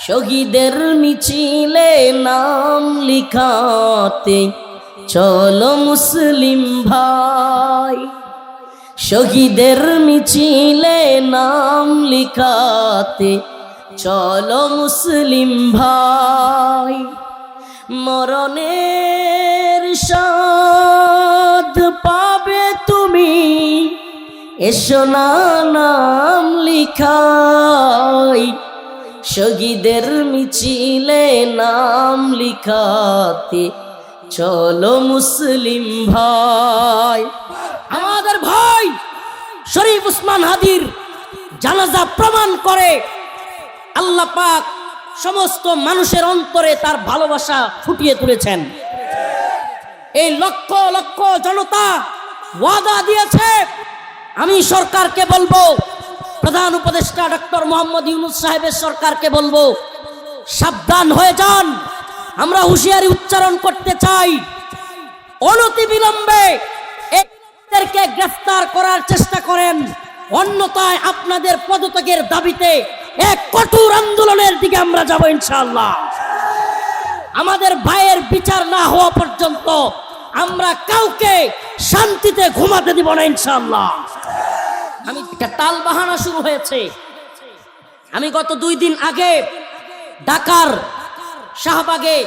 শহীদের মিছিলে নাম লিখাতে চলো মুসলিম ভাই, শহীদের মিছিলে নাম লিখাতে চলো মুসলিম ভাই। মরণের স্বাদ পাবে তুমি, এসো না নাম লিখাই। শহীদের মিছিলে নাম লিখাতে চলো মুসলিম ভাই। আমাদের ভাই শরীফ উসমান হাদির জানাজা প্রমাণ করে আল্লাহ পাক সমস্ত মানুষের অন্তরে তার ভালোবাসা ফুটিয়ে তুলেছেন। এই লক্ষ লক্ষ জনতা ওয়াদা দিয়েছে। আমি সরকারকে বলবো, প্রধান উপদেষ্টা ডক্টর মোহাম্মদ ইউনূস সাহেবের সরকারকে বলবো, সাবধান হয়ে যান। আমরা হুঁশিয়ারি উচ্চারণ করতে চাই, অনতিবিলম্বে এদেরকে গ্রেফতার করার চেষ্টা করেন, অন্যথায় আপনাদের পদত্যাগের দাবিতে এক কঠোর আন্দোলনের দিকে আমরা যাব ইনশাআল্লাহ। আমাদের ভাইয়ের বিচার না হওয়া পর্যন্ত আমরা কাউকে শান্তিতে ঘুমাতে দিব না ইনশাআল্লাহ। আমি টাল বাহানা শুরু হয়েছে। আমি গত 2 দিন আগে ঢাকার শাহবাগে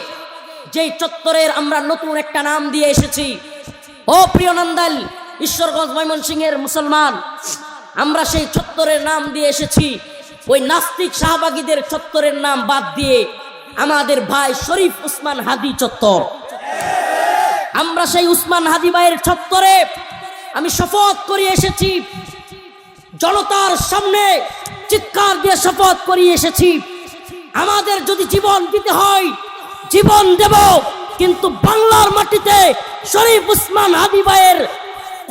যেই চত্বরের আমরা নতুন একটা নাম দিয়ে এসেছি, ও প্রিয় নন্দাল ঈশ্বরগঞ্জ ময়মনসিংহের মুসলমান, আমরা সেই চত্বরের নাম দিয়ে এসেছি ওই নাস্তিক শাহবাগীদের চত্বরের নাম বাদ দিয়ে আমাদের ভাই শরীফ উসমান হাদি চত্বর। আমরা সেই উসমান হাদি ভাইয়ের চত্বরে আমি শপথ করে এসেছি, জনতার সামনে চিৎকার দিয়ে শপথ করে এসেছি, আমাদের যদি জীবন দিতে হয় জীবন দেব, কিন্তু বাংলার মাটিতে শরীফ উসমান হাদি ভাইয়ের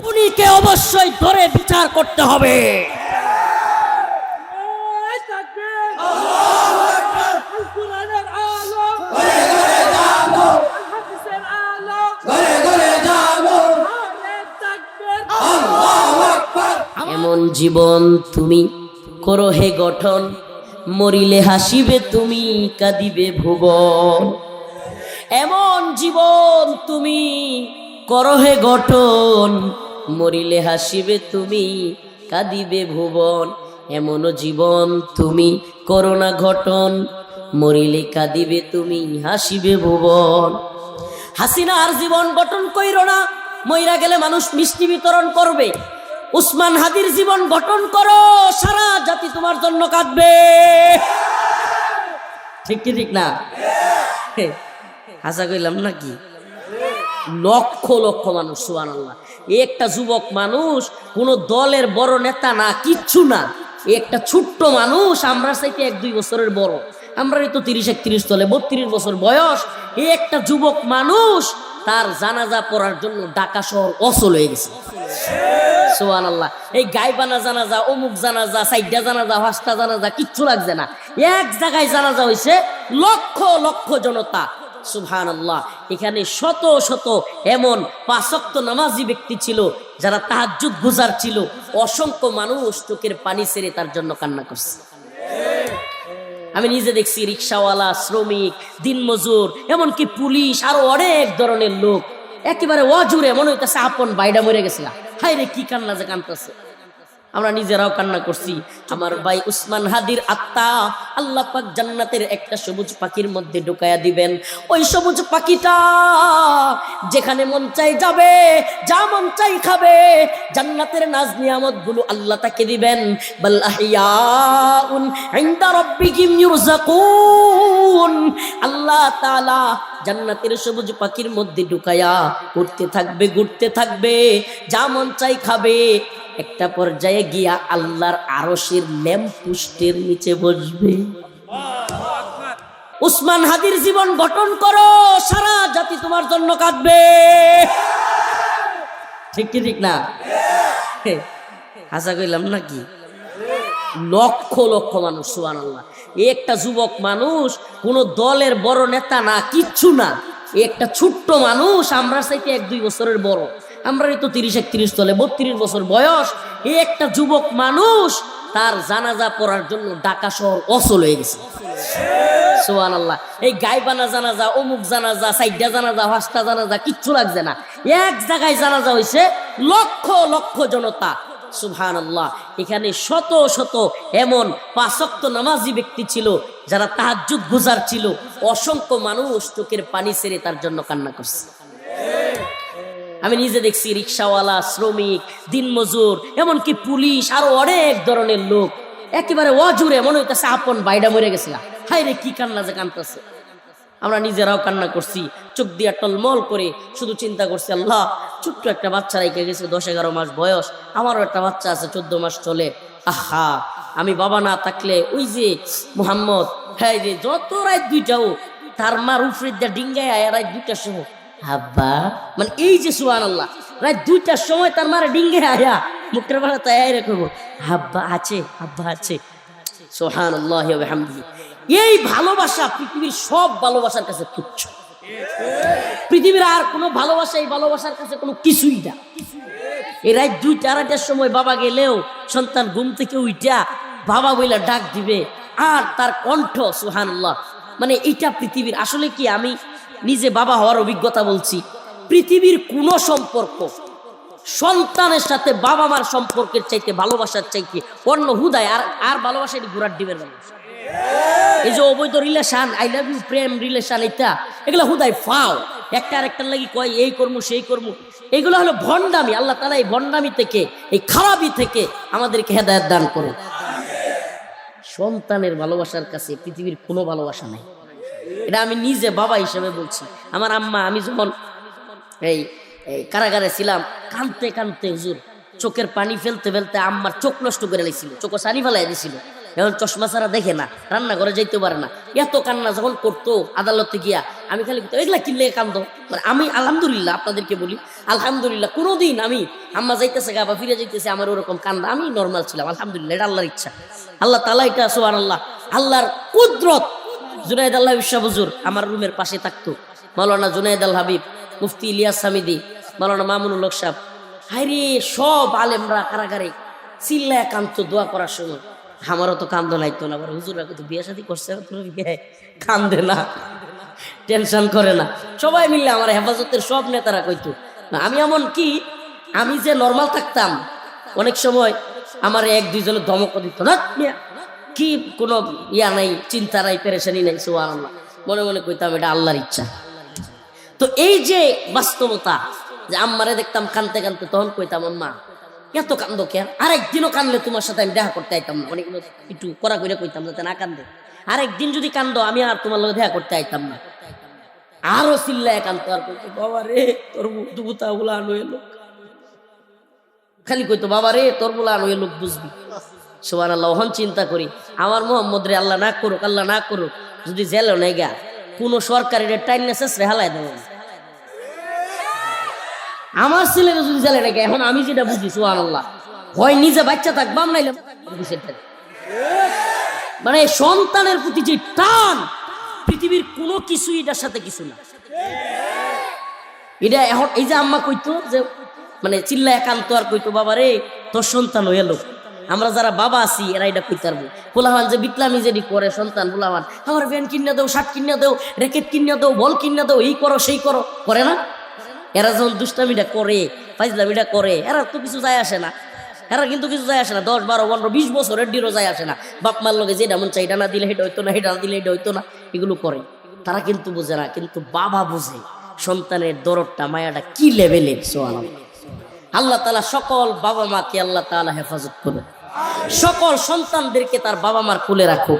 খুনিকে অবশ্যই ধরে বিচার করতে হবে। এমন জীবন তুমি করো হে গঠন, মরিলে হাসিবে তুমি কাঁদিবে ভুবন। এমন জীবন তুমি করো হে গঠন, মরিলে হাসিবে তুমি কাঁদিবে ভুবন। এমন জীবন তুমি করো না গঠন, মরিলে কাঁদিবে তুমি হাসিবে ভুবন। হাসিনার জীবন গঠন কইরো না, মইরা গেলে মানুষ মিষ্টি বিতরণ করবে। উসমান হাদির জীবন গঠন করো, সারা জাতি তোমার জন্য কাঁদবে। ঠিক কি ঠিক না? হাসা কইলাম নাকি? লক্ষ লক্ষ মানুষ, সুবহানাল্লাহ। একটা যুবক মানুষ, কোন দলের বড় নেতা না, কিচ্ছু না, একটা ছোট্ট মানুষ, আমরা চাইতে 1-2 বছরের বড়, আমরা তো 30-31 চলে, 32 বছর বয়স। একটা যুবক মানুষ তার জানাজা পড়ার জন্য ঢাকা শহর অচল হয়ে গেছে। সুবহানাল্লাহ। এই গায়বানা জানাজা, অমুক জানাজা, 4টা জানাজা, 5টা জানাজা, কিচ্ছু লাগছে না, এক জায়গায় জানাজা হয়েছে, লক্ষ লক্ষ জনতা। সুবহানাল্লাহ। এখানে শত শত এমন 5 ওয়াক্ত নামাজি ব্যক্তি ছিল যারা তাহাজ্জুদ গুজার ছিল। অসংখ্য মানুষ চোখের পানি ছেড়ে তার জন্য কান্না করছে। আমি নিজে দেখছি, রিক্সাওয়ালা, শ্রমিক, দিনমজুর, এমনকি পুলিশ, আরো অনেক ধরনের লোক একেবারে অজুরে মনে হইতেছে আপন ভাইটা মরে গেছে। হায় রে, কি কান্না যে কান্দতেছে। আমরা নিজেরাও কান্না করছি। আমার ভাই উসমান হাদির আত্মা আল্লাহ পাক জান্নাতের একটা সবুজ পাখির মধ্যে ঢুকায়া দিবেন। ওই সবুজ পাখিটা যেখানে মন চাই যাবে, যা মন চাই খাবে, জান্নাতের নাজ নিয়ামত গুলো আল্লাহ তাকে দিবেন। বাল আহিয়াউন ইনদা রাব্বিহিম ইউরযাকুন। আল্লাহ তাআলা জান্নাতের সবুজ পাখির মধ্যে ঢুকায়া উড়তে থাকবে, ঘুরতে থাকবে, যা মন চাই খাবে। একটা পর্যায়ে গিয়া আল্লাহর আরশের ল্যাম্পপোস্টের নিচে বসবে। উসমান হাদির জীবন গঠন করো, সারা জাতি তোমার জন্য কাঁদবে। ঠিক কি ঠিক না? হাসা কইলাম নাকি? লক্ষ লক্ষ মানুষ, সুবহানাল্লাহ। একটা যুবক মানুষ, কোন দলের বড় নেতা না, কিচ্ছু না, একটা ছোট্ট মানুষ, আমরা চাইতে 1-2 বছরের বড়, আমরা তো 30-31 চলে, 32 বছর বয়স। একটা যুবক মানুষ তার জানাজা পড়ার জন্য ঢাকা শহর অচল হয়ে গেছে। সুবহানাল্লাহ। এই গায়বানা জানাজা, অমুক জানাজা, সাইডা জানাজা, পাঁচটা জানাজা কিচ্ছু লাগছে না। এক জায়গায় জানাজা হইছে, লক্ষ লক্ষ জনতা। সুবহানাল্লাহ। এখানে শত শত এমন 5 ওয়াক্ত নামাজি ব্যক্তি ছিল যারা তাহাজ্জুদ গুজার ছিল। অসংখ্য মানুষ চোখের পানি ছেড়ে তার জন্য কান্না করছে। আমি নিজে দেখছি, রিক্সাওয়ালা, শ্রমিক, দিনমজুর, এমনকি পুলিশ, আরো অনেক ধরনের লোক একেবারে অজুরে মনে হইতেছে আপন বাইডা মরে গেছে। হায় রে, কি কান্না যে কান্দতেছে। আমরা নিজেরাও কান্না করছি, চোখ দিয়া টলমল করে শুধু চিন্তা করছি, আল্লাহ, ছোট্ট একটা বাচ্চা রেখে গেছে, 10-11 মাস বয়স, আমারও একটা বাচ্চা আছে 14 মাস চলে। আহা, আমি বাবা না থাকলে ওই যে মুহাম্মদ, হ্যাঁ রে, যত রাত 2টাও তার মার উফরে দিয়া ডিঙ্গায় আয় রাত 2টার সময়, আব্বা, মানে এই যে সুবহানাল্লাহ, রাত 2টার সময় তার মার ডিঙ্গায় আয়া মুখের বাড়া তাই করবো, আব্বা আছে, আব্বা আছে। সুবহানাল্লাহ ওয়া বিহামদিহি। এই ভালোবাসা পৃথিবীর সব ভালোবাসার কাছে তুচ্ছ। পৃথিবীর আর কোনো ভালোবাসা এই ভালোবাসার কাছে কোনো কিছুই না। এই রাত 2-2:30টার সময় বাবা গেলেও সন্তান ঘুম থেকে উইটা বাবা বইলা ডাক দিবে, আর তার কণ্ঠ, সুবহানাল্লাহ, মানে এটা পৃথিবীর আসলে কি, আমি নিজে বাবা হওয়ার অভিজ্ঞতা বলছি, পৃথিবীর কোনো সম্পর্ক সন্তানের সাথে বাবা মার সম্পর্কের চাইতে, ভালোবাসার চাইতে অন্য হুদায় আর ভালোবাসা, এটি ঘোরার ডিমের ভালোবাসা। এই যে অবৈধ রিলেশন, আই লাভ ইউ, প্রেম রিলেশন, এগুলো হুদায় ফাও, একটা আরেকটার লাগি কয় এই কর্ম সেই কর্ম, এগুলো হলো ভণ্ডামি। আল্লাহ তাআলা এই ভণ্ডামি থেকে, এই খারাপি থেকে আমাদেরকে হেদায়েত দান করুন। সন্তানের ভালোবাসার কাছে পৃথিবীর কোনো ভালোবাসা নাই। এটা আমি নিজে বাবা হিসেবে বলছি। আমার আম্মা, আমি যখন এই কারাগারে ছিলাম, কাঁদতে কাঁদতে হুজুর চোখের পানি ফেলতে ফেলতে আম্মার চোখ নষ্ট করে লাইছিল, চোখ সানি ফেলাই দিছিল। এখন চশমা ছাড়া দেখে না, রান্নাঘরে যাইতে পারে না, এত কান্না যখন করতো আদালতে গিয়া, আমি খালি এগুলা কিনলে কান্দো। মানে আমি আলহামদুলিল্লাহ, আপনাদেরকে বলি আলহামদুলিল্লাহ, কোনোদিন আমি আম্মা যাইতেছে গা বা ফিরে যাইতেছে আমার ওরকম কান্দা, আমি নর্মাল ছিলাম, আলহামদুলিল্লাহ। এটা আল্লাহর ইচ্ছা, আল্লাহ তাআলা, এটা সুবহানাল্লাহ, আল্লাহর কুদরত। জুনায়েদ আল হাবিব শাহ হুজুর আমার রুমের পাশে থাকতো, মাওলানা জুনায়েদ আল হাবিব, মুফতি ইলিয়াস হামিদি, মাওলানা মামুনুল হক সাহেব, হায়রে সব আলেমরা কারাগারে চিল্লায় কান্দতো দোয়া করার সময়। আমারও তো কান্দ নাইতো না, হুজুরা কত বিয়ে শাদী করছে, কান্দে না, টেনশন করে না, সবাই মিললে আমার হেফাজতের সব নেতারা কইতো। আমি এমন কি, আমি যে নর্মাল থাকতাম, অনেক সময় আমার 1-2 জনের ধমক দিত না, কি কোনো ইয়া নাই, চিন্তা নাই, পেরেশানি নাই, সুবহানাল্লাহ। মনে মনে কইতাম এটা আল্লাহর ইচ্ছা। তো এই যে বাস্তবতা, যে আম্মারে দেখতাম কানতে কানতে, তখন কইতাম, আম্মা এত কান্দো কেন? আরেকদিনও কানলে তোমার সাথে আমি দেখা করতে আইতাম না, অনেকগুলো একটু কড়া করে কইতাম যাতে না কান্দে। আরেকদিন যদি কান্দো, আমি আর তোমার লোক দেখা করতে আইতাম না। আরো চিল্লায় কান্দতো, আর কইতো, বাবা রে তোর বুতা গুলা আনো এলো, খালি কইতো, বাবা রে তোর গুলা আনো এলো, বুঝবি। সুবহানাল্লাহ। ওহন চিন্তা করি, আমার মোহাম্মদ রে আল্লাহ না করুক, আল্লাহ না করুক, যদি জেলেও নাই গা, কোনো সরকারি টাইম নেসে হালাই দেবে আমার ছেলেরা যদি জেলে নাকি। এখন আমি যেটা বুঝি, সুবহানাল্লাহ, হয় নিজে বাচ্চা থাকবাম, নাইলে মানে সন্তানের প্রতি যে টান, পৃথিবীর কোনো কিছু এটার সাথে কিছু না। এটা এখন এই যে আম্মা কইতো, যে মানে চিল্লা একান্ত, আর কইতো, বাবা রে তোর সন্তান হয়ে এলো। আমরা যারা বাবা আছি এরা এটা কইতে পারবো। পোলাহান যে বিটলামি যেটি করে সন্তান, পোলাহান আমার ভ্যান কিনা দেও, শার্ট কিনা দেও, র্যাকেট কিনা দেও, বল কিনা দেও, এই করো সেই করো, করে না? এরা যখন দুষ্টামিটা করে, ফাইজলামিটা করে, এরা তো কিছু যায় আসে না। এরা কিন্তু কিছু যায় আসে না, 10, 12, 15, 20 বছরের ডিরও যায় আসে না। বাপ মার লগে যেটা মন চাই, এটা না দিলে এটা হইতো না, এটা না দিলে এটা হইতো না, এগুলো করে। তারা কিন্তু বোঝে না, কিন্তু বাবা বোঝে সন্তানের দরদটা, মায়াটা কি লেভেলের। সুবহানাল্লাহ। আল্লাহ তাআলা সকল বাবা মাকে আল্লাহ তাআলা হেফাজত করুন, সকল সন্তানদেরকে তার বাবা মার কোলে রাখো,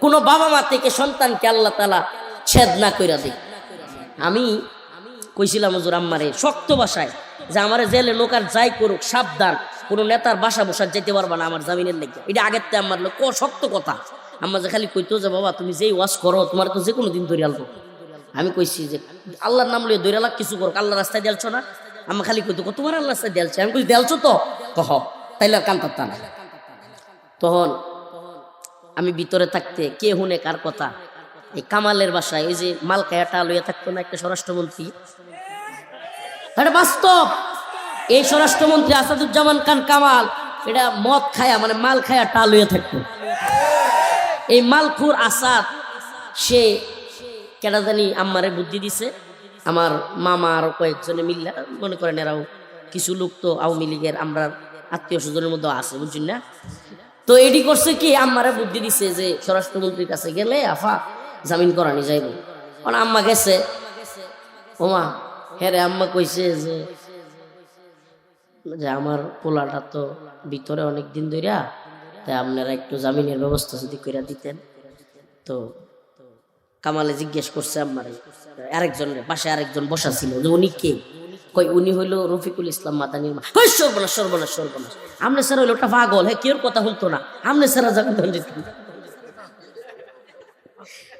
কোনো বাবা মা থেকে সন্তানকে আল্লাহ তাআলা ছেদ না কইরা দেয়। আমি কইছিলাম হুজুর আম্মারে শক্ত ভাষায়, যে আমারে জেলে নোকার যাই করুক, সাবধান, কোনো নেতার বাসা বসার যেতে পারবা না আমার জামিনের লেগে। এটা আগের থেকে আমার লোক শক্ত কথা। আম্মা যে খালি কইতো, যে বাবা তুমি যেই ওয়াজ করো, তোমার তো যে কোনো দিন ধরে আলবো। আমি কইছি যে আল্লাহর নাম লইয়া দৈরা লাখ কিছু করো, আল্লাহ রাস্তায় দেলছো না? আম্মা খালি কইতো, তোমার আল্লাহ রাস্তায় দেলছে। আমি কই দেলছো তো, কহ তাইলে আর কান পারতাম না। তখন আমি ভিতরে থাকতে কে হুনে কার কথা, এই কামালের বাসায় ওই যে মাল খায়াটা লইয়া থাকতো না একটা স্বরাষ্ট্রমন্ত্রী, এটা বাস্তব। এই স্বরাষ্ট্রমন্ত্রী আসাদুজ্জামান খান কামাল, এটা মদ খায়া, মানে মাল খায়া টা লইয়া থাকতো। এই মালখুর আসাদ সে কেডা জানি আম্মারে বুদ্ধি দিছে, আমার মামা আরো কয়েকজনে মিল্লা, মনে করেন এরাও কিছু লোক তো আওয়ামী লীগের আমরা আত্মীয় স্বজনের মধ্যে আছে, বুঝছেন না? তো এটি করছে কি, আম্মারে বুদ্ধি দিছে যে স্বরাষ্ট্রমন্ত্রীর কাছে গেলে আফা জামিন করানি যাইব। কারণ আম্মা গেছে, ওমা হ্যাঁ রে, আম্মা কইছে যে আমার পোলাটা তো ভিতরে অনেক দিন ধইরা, তাই আপনারা একটু জামিনের ব্যবস্থা যদি করে দিতেন। তো কামালে জিজ্ঞেস করছে আম্মারে, আরেকজনের পাশে আরেকজন বসা ছিল, যে উনি কে? কই উনি হইলো রফিকুল ইসলাম মাদানির মা। হই সর্বনাশ সর্বনাশ সর্বনাশ, আমনে স্যার হইলো ওটা পাগল, হ্যাঁ কেউ কথা বলতো না, আমনে স্যারা জামিন দিত।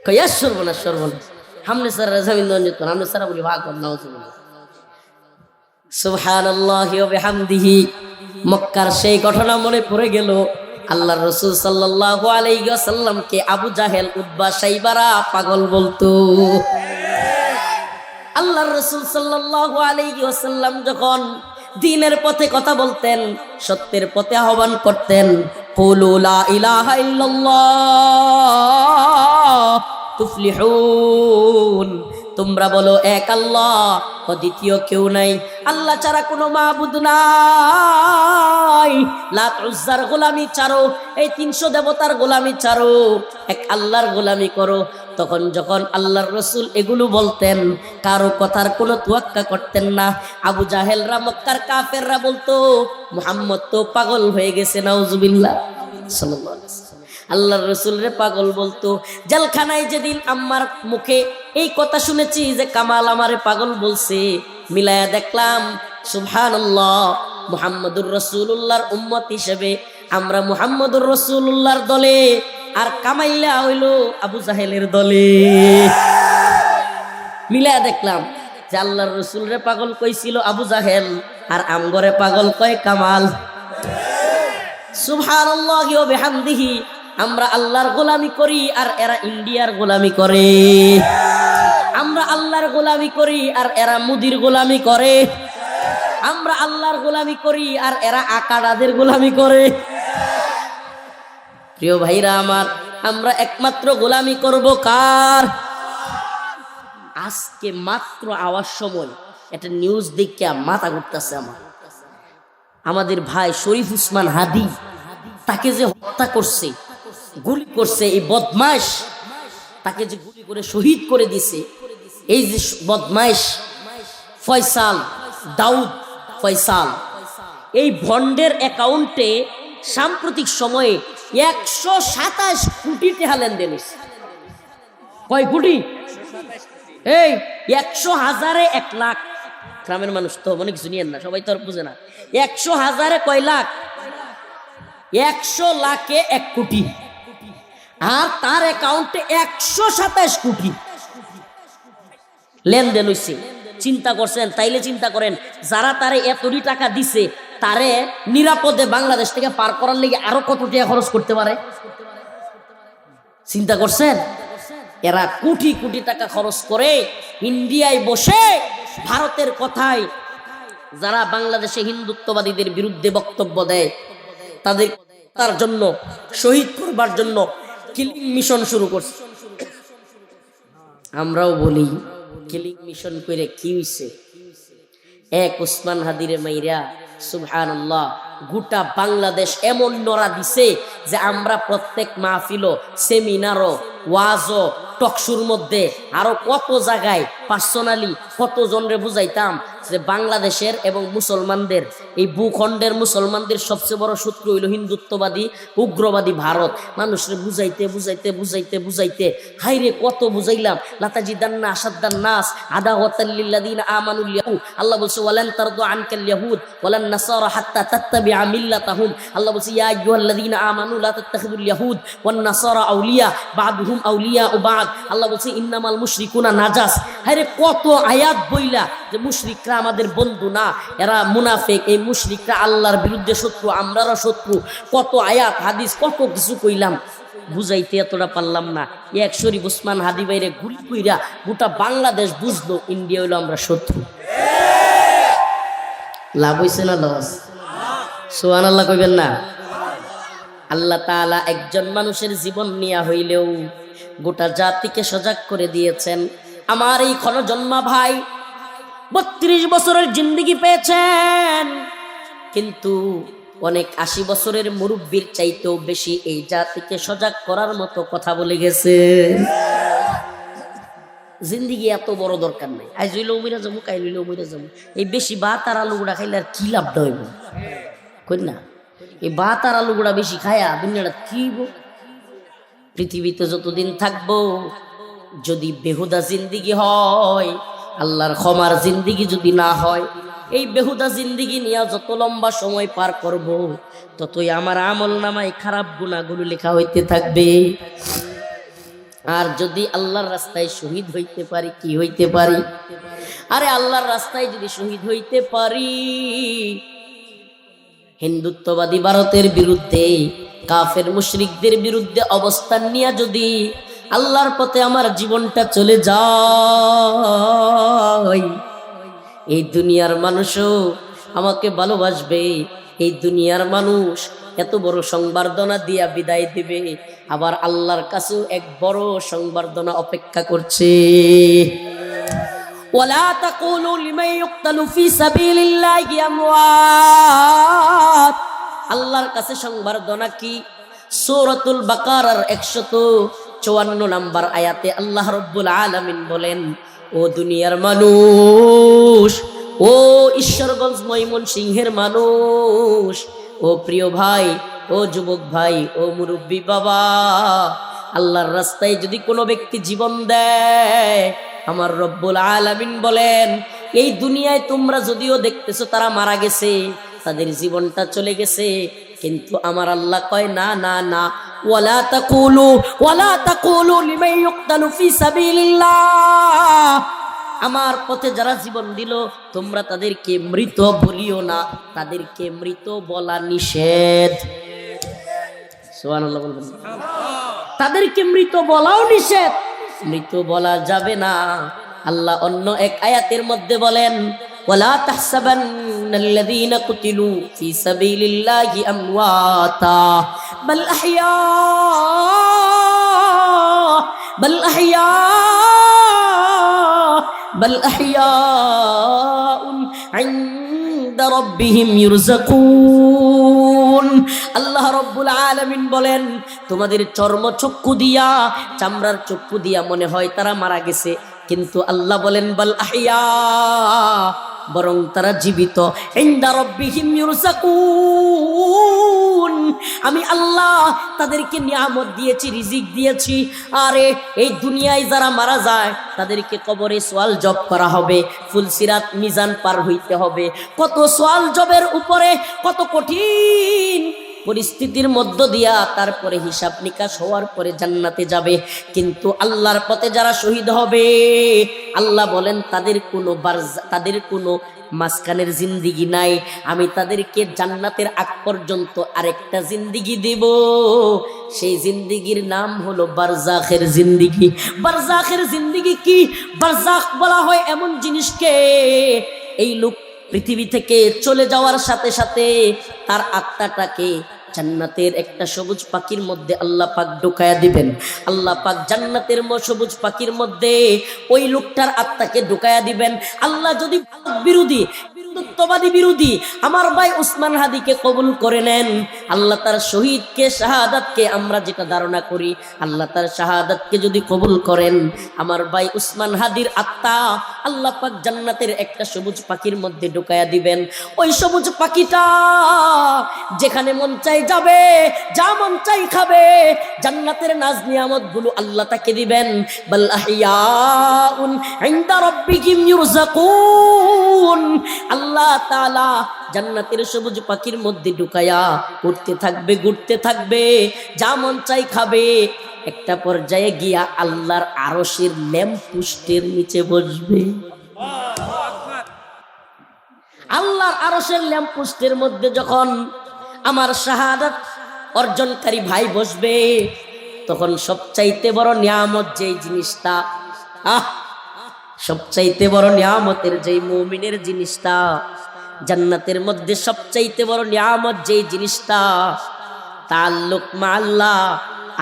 কই সর্বনাশ সর্বনাশ, আমনে স্যারা জামিন দিত না, আমনে স্যারা বলি পাগল। নাউজুবিল্লাহ, সুবহানাল্লাহি ওয়া বিহামদিহি। মক্কার সেই ঘটনা মনে পড়ে গেল। আল্লাহর রাসূল সাল্লাল্লাহু আলাইহি ওয়াসাল্লামকে আবু জাহেল, উতবা, শাইবারা পাগল বলতো। আল্লাহর রাসূল সাল্লাল্লাহু আলাইহি ওয়াসাল্লাম যখন দ্বীনের পথে কথা বলতেন, সত্যের পথে আহ্বান করতেন, কুলু লা ইলাহা ইল্লাল্লাহ তুফলিহুন, তোমরা বলো এক আল্লাহ, দ্বিতীয় কেউ নাই, আল্লাহ ছাড়া কোনো মাবুদ নাই। লাত উজ্জার গোলামি ছাড়ো, এই 300 দেবতার গোলামি ছাড়ো, এক আল্লাহর গোলামি করো। তখন যখন আল্লাহর রাসূল এগুলো বলতেন, কারো কথার কোনো তোয়াক্কা করতেন না। আবু জাহেলরা, মক্কার কাফেররা বলতো মুহাম্মদ তো পাগল হয়ে গেছে, নাউজুবিল্লাহ। সাল্লাল্লাহু আলাইহি ওয়াসাল্লাম আল্লাহর রাসূলরে পাগল বলতো। জেলখানায় যেদিন আম্মার মুখে এই কথা শুনেছি যে কামাল আমারে পাগল বলছে, মিলায়া দেখলাম সুবহানাল্লাহ, মুহাম্মদুর রাসূলুল্লাহর উম্মত হিসেবে আমরা মুহাম্মদুর রাসূলুল্লাহর দলে, আর কামাইলা হইলো আবু জাহেলের দলে। মিলায়া দেখলাম যে আল্লাহর রাসূলরে পাগল কইছিল আবু জাহেল, আর আমগরে পাগল কয় কামাল। সুবহানাল্লাহি ওয়া বিহামদিহি। আমরা আল্লাহর গোলামি করি আর এরা ইন্ডিয়ার গোলামি করে, আমরা আল্লাহর গোলামি করি আর এরা মুদির গোলামি করে, আমরা আল্লাহর গোলামি করি আর এরা আকাড়াদের গোলামি করে। প্রিয় ভাইরা আমার, আমরা একমাত্র গোলামি করব কার? আজকে মাত্র আওয়াজ সময় একটা নিউজ দেখে মাথা ঘুরতেছে আমার। আমাদের ভাই শরীফ উসমান হাদি, তাকে যে হত্যা করছে, গুলি করছে, এই বদমাইশ তাকে যে গুলি করে শহীদ করে দিছে, এই যে বদমাইশ ফয়সাল, দাউদ ফয়সাল, এই ভন্ডের অ্যাকাউন্টে সাম্প্রতিক সময়ে 127 কোটি টাকা লেনদেন হয়েছে। কয় কোটি? এই 100,000-এ 1 লাখ। গ্রামের মানুষ তো মনে কিছু নিয়েন না, সবাই তো আর বুঝে না। 100,000-এ কয় লাখ? 100 লাখে 1 কোটি, আর তার অ্যাকাউন্টে 127 কোটি লেনদেন হয়েছে। চিন্তা করছেন? তাইলে চিন্তা করেন, যারা তারে এতটি টাকা দিছে, তারে নিরাপদে বাংলাদেশ থেকে পার করার লেগে আরো কত টাকা খরচ করতে পারে। চিন্তা করছেন? এরা কোটি কোটি টাকা খরচ করে ইন্ডিয়ায় বসে ভারতের কথায় যারা বাংলাদেশে হিন্দুত্ববাদীদের বিরুদ্ধে বক্তব্য দেয়, তাদের তার জন্য শহীদ করবার জন্য কিলিং মিশন শুরু করছে। আমরাও বলি কিলিং মিশন করে কি হইছে? এক উসমান হাদিরে মাইরা সুবহানাল্লাহ গোটা বাংলাদেশ এমন নড়া দিছে যে আমরা প্রত্যেক মাহফিলও, সেমিনারও, ওয়াজও, টকশুর মধ্যে আরো কত জায়গায় পার্সোনালি কত জনরে বুঝাইতাম যে বাংলাদেশের এবং মুসলমানদের, এই ভূখণ্ডের মুসলমানদের সবচেয়ে বড় শত্রু হইল হিন্দুত্ববাদী উগ্রবাদী ভারত। মানুষরে বুঝাইতে বুঝাইতে বুঝাইতে বুঝাইতে হাইরে কত বুঝাইলাম। লাতাজিদান্না আশাদ্দান নাস আদাওয়াতাল লিল্লাযিনা আমানুল ইয়াহুদ, আল্লাহ বলছে ওয়ালান তারদু আনকাল ইয়াহুদ ওয়ালান নাসারা হাত্তা তাত্তাবিআ মিল্লাতাহুম। আল্লাহ বলছে ইয়া আইয়ুহাল্লাযিনা আমানু লা তাত্তাখিযুল ইয়াহুদ ওয়ান নাসারা আউলিয়া বা'দুহুম আউলিয়া বা'দ। আল্লাহ বলছে ইন্নামাল মুশরিকুনা নাজাস। হায়রে কত আয়াত বইলা যে মুশরিকরা আমাদের বন্ধু না, এরা মুনাফিক, এই মুশরিকরা আল্লাহর বিরুদ্ধে শত্রু, আমরাও শত্রু। কত আয়াত হাদিস, কত কিছু কইলাম, বুঝাইতে এতটা পারলাম না। এক শরীফ উসমান হাদি বাইরে গুলি কইরা গোটা বাংলাদেশ বুঝলো ইন্ডিয়া হইলো আমরা শত্রু। লাভ হইছে না লস? সুবহানাল্লাহ কইবেন না? আল্লাহ তাআলা একজন মানুষের জীবন নিয়া হইলেও গোটা জাতিকে সজাগ করে দিয়েছেন। আমার এই ক্ষণজন্মা ভাই 32 বছরের জিন্দেগি পেয়েছেন, কিন্তু অনেক 80 বছরের মুরব্বীর চাইতেও বেশি এই জাতিকে সজাগ করার মতো কথা বলে গেছে। জিন্দিগি এত বড় দরকার নাই, আজ হইলে উমিরা যাবো, কাইল হইলে উমিরা যাবো। এই বেশি ভাত আর আলু গুঁড়া খাইলে আর কি লাভটা হইব কই না? এই ভাত আর আলু গুঁড়া বেশি খায়া দুনিয়াটা কি হইব? পৃথিবীতে যতদিন থাকবো যদি বেহুদা জিন্দিগি হয়, আল্লাহর ক্ষমার জিন্দিগি যদি না হয়, এই বেহুদা জিন্দিগি নিয়ে যত লম্বা সময় পার করব, ততই আমার আমল নামায় খারাপ গুনাহগুলো লেখা হইতে থাকবে। আর যদি আল্লাহর রাস্তায় শহীদ হইতে পারি, কি হইতে পারি? আরে আল্লাহর রাস্তায় যদি শহীদ হইতে পারি, হিন্দুত্ববাদী ভারতের বিরুদ্ধে, কাফের মুশরিকদের বিরুদ্ধে অবস্থান নিয়ে যদি আল্লাহর পথে আমার জীবনটা চলে যায়, এই দুনিয়ার মানুষও আমাকে ভালোবাসবে। এই দুনিয়ার মানুষ এত বড় সংবর্ধনা দিয়া বিদায় দিবে, আবার আল্লাহর কাছেও এক বড় সংবর্ধনা অপেক্ষা করছে। ওয়ালা তাকুলু লিমান ইউকতালু ফি সাবিলিল্লাহি আমওয়াত। আল্লাহর কাছে সংবর্ধনা কি? সূরাতুল বাকারার 154 নম্বর আয়াতে আল্লাহ রাব্বুল আলামিন বলেন, ও দুনিয়ার মানুষ, ও ঈশ্বরগঞ্জ ময়মনসিংহের মানুষ, ও প্রিয় ভাই, ও যুবক ভাই, ও মুরব্বী বাবা, আল্লাহর রাস্তায় যদি কোনো ব্যক্তি জীবন দেয়, আমার রব্বুল আলামিন বলেন, এই দুনিয়ায় তোমরা যদিও দেখতেছো তারা মারা গেছে, তাদের জীবনটা চলে গেছে, কিন্তু আমার আল্লাহ কয় না না না, ওয়ালা তাকুলু লিমান ইউকতালু ফি সাবিলিল্লাহ। আমার পথে যারা জীবন দিল তোমরা তাদেরকে মৃত বলিও না, তাদেরকে মৃত বলা নিষেধ। সুবহানাল্লাহ বলবেন। তাদেরকে মৃত বলাও নিষেধ, মৃত বলা যাবে না। আল্লাহ অন্য এক আয়াতের মধ্যে বলেন, ওয়ালা তাহসাবান্নাল্লাযীনা কুতিলু ফি সাবিলিল্লাহি আমওয়াতা বাল আহইয়া বাল আহইয়াউন ইনদা রাব্বিহিম ইরযাকুন। আল্লাহ রাব্বুল আলামিন বলেন, তোমাদের চর্মচক্ষু দিয়া, চামড়ার চক্ষু দিয়া মনে হয় তারা মারা গেছে, কিন্তু আল্লাহ বলেন বাল আহইয়া, বরং তারা জীবিত। ইনদা রাব্বিহিম ইরযাকুন, আমি আল্লাহ তাদেরকে নিয়ামত দিয়েছি, রিজিক দিয়েছি। আরে এই দুনিয়ায় যারা মারা যায় তাদেরকে কবরে সওয়াল জব করা হবে, ফুলসিরাত মিজান পার হইতে হবে, কত সওয়াল জবের উপরে, কত কঠিন পরিস্থিতির মধ্য দিয়া তারপরে হিসাব নিকাশ হওয়ার পরে জান্নাতে যাবে। কিন্তু আল্লাহর পথে যারা শহীদ হবে, আল্লাহ বলেন তাদের কোনো মাঝখানের জিন্দিগি নাই, আমি তাদেরকে জান্নাতের আগ পর্যন্ত আরেকটা জিন্দিগি দেব। সেই জিন্দিগির নাম হলো বারজাখের জিন্দিগি। বারজাখের জিন্দিগি কি? বারজাখ বলা হয় এমন জিনিসকে, এই লোক পৃথিবী থেকে চলে যাওয়ার সাথে সাথে তার আত্মাটাকে জান্নাতের একটা সবুজ পাখির মধ্যে আল্লাহ পাক ঢুকায়া দিবেন। আল্লাহ পাক জান্নাতের সবুজ পাখির মধ্যে ওই লোকটার আত্মাকে ঢুকায়া দিবেন। আল্লাহ যদি বিরোধী, হিন্দুত্ববাদী বিরোধী আমার ভাই উসমান হাদিকে কবুল করে নেন, আল্লাহ তার শহীদকে, শাহাদাতকে আমরা যেটা ধারণা করি, আল্লাহ তার শাহাদাতকে যদি কবুল করেন, আমার ভাই উসমান হাদির আত্মা আল্লাহ পাক জান্নাতের একটা সবুজ পাখির মধ্যে ঢুকায়া দিবেন। ওই সবুজ পাখিটা যেখানে মন চাই যাবে, যা মন চাই খাবে, জান্নাতের নাজ নিয়ামত গুলো আল্লাহ তাকে দিবেন। বাল আহইয়াউন ইনদা রাব্বিহিম ইরযাকুন। আল্লাহ তাআলা জান্নাতের সবুজ পাখির মধ্যে ঢুকায়া উঠতে থাকবে, ঘুরতে থাকবে, যা মন চাই খাবে। একটা পর্যায়ে গিয়া আল্লাহর আরশের ল্যাম্পপোস্টের নিচে বসবে। আল্লাহর আরশের ল্যাম্পপোস্টের মধ্যে যখন আমার শাহাদাত অর্জনকারী ভাই বসবে, তখন সবচাইতে বড় নিয়ামত যেই জিনিসটা, সবচাইতে বড় নিয়ামতের যেই মুমিনের জিনিসটা, জান্নাতের মধ্যে সবচাইতে বড় নিয়ামত যেই জিনিসটা, তাআল্লুক মা আল্লাহ,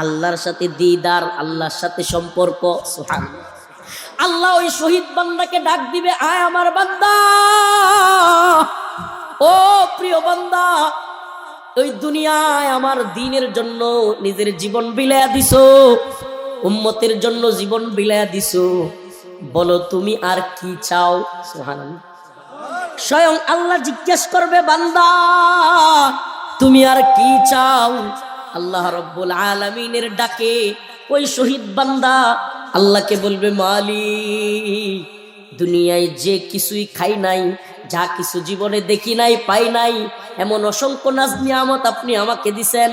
আল্লাহর সাথে দিদার, আল্লাহর সাথে সম্পর্ক। সুবহানাল্লাহ। আল্লাহ ওই শহীদ বান্দাকে ডাক দিবে, আয় আমার বান্দা, ও প্রিয় বান্দা, ওই দুনিয়ায় আমার দ্বীনের জন্য নিজের জীবন বিলায়া দিছো, উম্মতের জন্য জীবন বিলায়া দিছো, বলো তুমি আর কি চাও? সুবহানাল্লাহ। স্বয়ং আল্লাহ জিজ্ঞেস করবে, বান্দা তুমি আর কি চাও? আল্লাহ রাব্বুল আলামিনের ডাকে ওই শহীদ বান্দা আল্লাহকে বলবে, মালিক, দুনিয়ায় যে কিছুই খাই নাই, যা কিছু জীবনে দেখি নাই, পাই নাই, এমন অসংখ্য নাজ নিয়ামত আপনি আমাকে দিছেন,